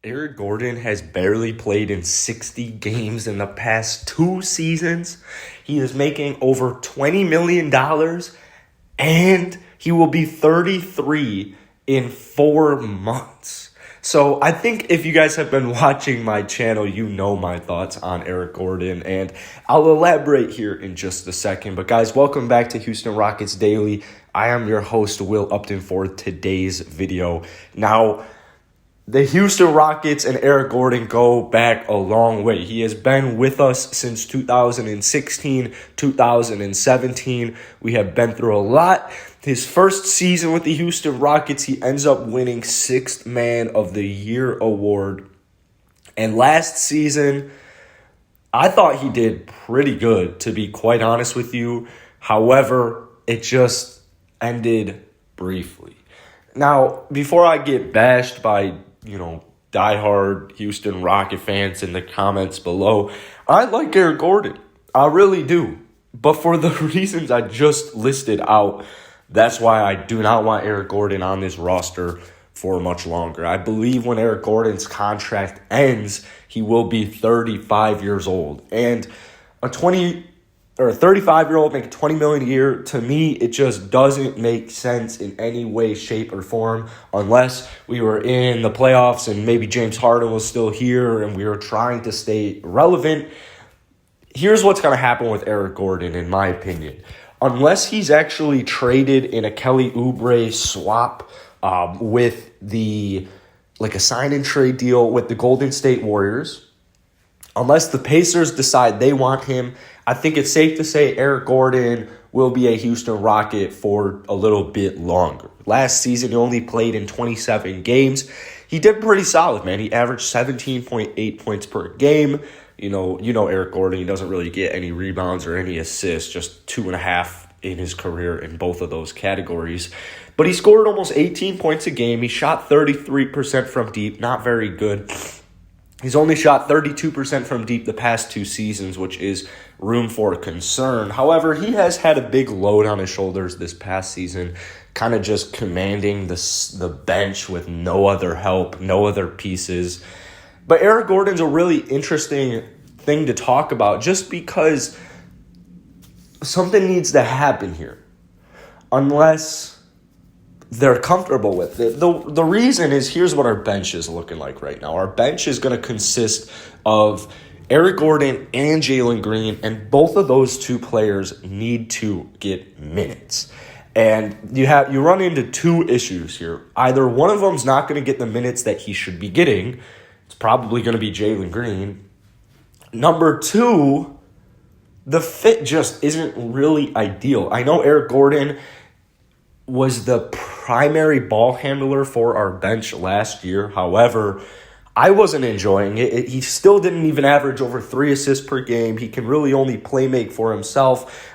Eric Gordon has barely played in 60 games in the past 2 seasons. He is making over $20 million, and he will be 33 in 4 months. So I think if you guys have been watching my channel, you know my thoughts on Eric Gordon, and I'll elaborate here in just a second. But guys, welcome back to Houston Rockets Daily. I am your host, Will Upton, for today's video. Now, the Houston Rockets and Eric Gordon go back a long way. He has been with us since 2016, 2017. We have been through a lot. His first season with the Houston Rockets, he ends up winning Sixth Man of the Year award. And last season, I thought he did pretty good, to be quite honest with you. However, it just ended briefly. Now, before I get bashed by diehard Houston Rocket fans in the comments below, I like Eric Gordon. I really do. But for the reasons I just listed out, that's why I do not want Eric Gordon on this roster for much longer. I believe when Eric Gordon's contract ends, he will be 35 years old. And a 35-year-old making $20 million a year, to me, it just doesn't make sense in any way, shape, or form, unless we were in the playoffs and maybe James Harden was still here and we were trying to stay relevant. Here's what's going to happen with Eric Gordon, in my opinion. Unless he's actually traded in a Kelly Oubre swap with a sign-and-trade deal with the Golden State Warriors, unless the Pacers decide they want him, I think it's safe to say Eric Gordon will be a Houston Rocket for a little bit longer. Last season, he only played in 27 games. He did pretty solid, man. He averaged 17.8 points per game. You know Eric Gordon, he doesn't really get any rebounds or any assists, just 2.5 in his career in both of those categories. But he scored almost 18 points a game. He shot 33% from deep, not very good. He's only shot 32% from deep the past 2 seasons, which is room for concern. However, he has had a big load on his shoulders this past season, kind of just commanding the bench with no other help, no other pieces. But Eric Gordon's a really interesting thing to talk about just because something needs to happen here. Unless they're comfortable with it. The reason is, here's what our bench is looking like right now. Our bench is going to consist of Eric Gordon and Jalen Green, and both of those two players need to get minutes. And you run into 2 issues here. Either one of them's not going to get the minutes that he should be getting. It's probably going to be Jalen Green. Number 2, the fit just isn't really ideal. I know Eric Gordon was the primary ball handler for our bench last year. However, I wasn't enjoying it. He still didn't even average over 3 assists per game. He can really only play make for himself.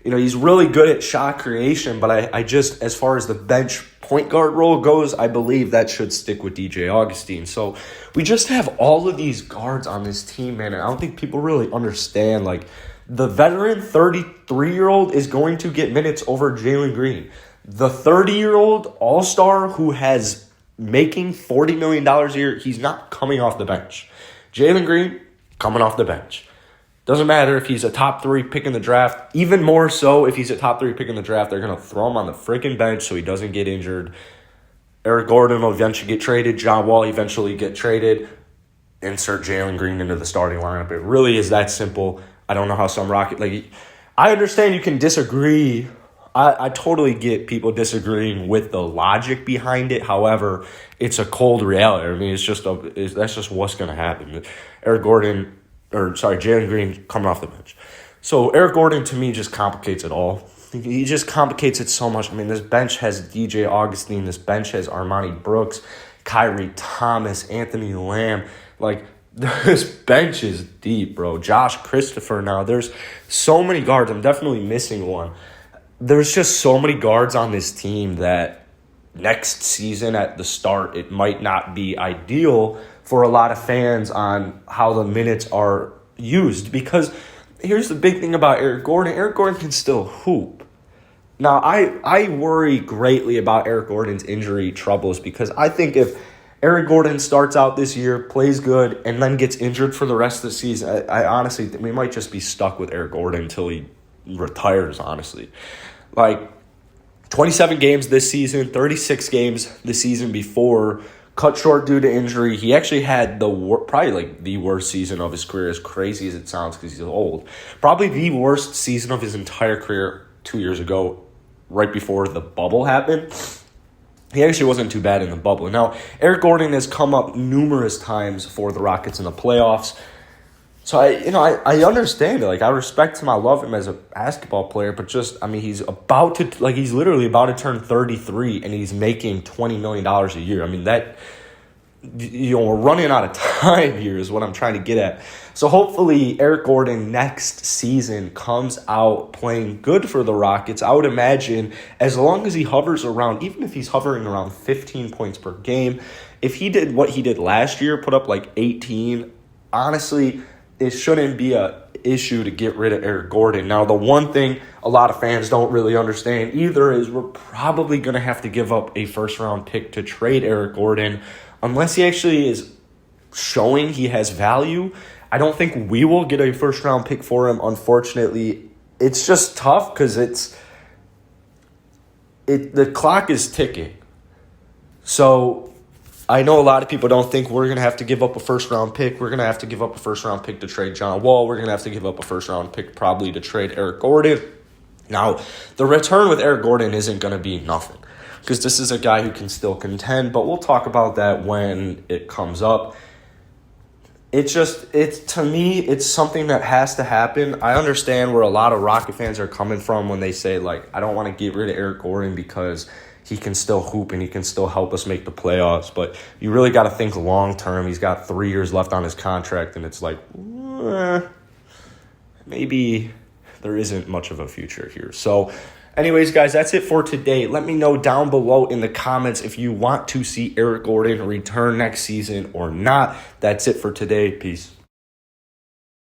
He's really good at shot creation, but I just, as far as the bench point guard role goes, I believe that should stick with DJ Augustin. So we just have all of these guards on this team, man, and I don't think people really understand, the veteran 33-year-old is going to get minutes over Jalen Green. The 30-year-old all-star who has making $40 million a year, he's not coming off the bench. Jalen Green, coming off the bench. Doesn't matter if he's a top 3 pick in the draft. Even more so, if he's a top 3 pick in the draft, they're going to throw him on the freaking bench so he doesn't get injured. Eric Gordon will eventually get traded. John Wall eventually get traded. Insert Jalen Green into the starting lineup. It really is that simple. I don't know how some Rocket... I understand you can disagree. I totally get people disagreeing with the logic behind it. However, it's a cold reality. I mean, that's just what's going to happen. Jalen Green coming off the bench. So Eric Gordon, to me, just complicates it all. He just complicates it so much. I mean, this bench has DJ Augustin. This bench has Armani Brooks, Kyrie Thomas, Anthony Lamb. This bench is deep, bro. Josh Christopher now. There's so many guards. I'm definitely missing one. There's just so many guards on this team that next season at the start, it might not be ideal for a lot of fans on how the minutes are used. Because here's the big thing about Eric Gordon. Eric Gordon can still hoop. Now, I worry greatly about Eric Gordon's injury troubles because I think if Eric Gordon starts out this year, plays good, and then gets injured for the rest of the season. I honestly, we might just be stuck with Eric Gordon until he retires, honestly. Like, 27 games this season, 36 games the season before, cut short due to injury. He actually had probably like the worst season of his career, as crazy as it sounds because he's old. Probably the worst season of his entire career 2 years ago, right before the bubble happened. He actually wasn't too bad in the bubble. Now, Eric Gordon has come up numerous times for the Rockets in the playoffs. So, I understand it. Like, I respect him. I love him as a basketball player. But he's he's literally about to turn 33, and he's making $20 million a year. I mean, we're running out of time here is what I'm trying to get at. So, hopefully, Eric Gordon next season comes out playing good for the Rockets. I would imagine as long as he hovers around, even if he's hovering around 15 points per game, if he did what he did last year, put up like 18, honestly, it shouldn't be a issue to get rid of Eric Gordon. Now, the one thing a lot of fans don't really understand either is we're probably going to have to give up a first-round pick to trade Eric Gordon. Unless he actually is showing he has value, I don't think we will get a first-round pick for him, unfortunately. It's just tough because the clock is ticking. So I know a lot of people don't think we're going to have to give up a first-round pick. We're going to have to give up a first-round pick to trade John Wall. We're going to have to give up a first-round pick probably to trade Eric Gordon. Now, the return with Eric Gordon isn't going to be nothing because this is a guy who can still contend, but we'll talk about that when it comes up. To me, it's something that has to happen. I understand where a lot of Rocket fans are coming from when they say, like, I don't want to get rid of Eric Gordon because he can still hoop and he can still help us make the playoffs. But you really got to think long term. He's got 3 years left on his contract, and it's like, maybe there isn't much of a future here. So, anyways, guys, that's it for today. Let me know down below in the comments if you want to see Eric Gordon return next season or not. That's it for today. Peace.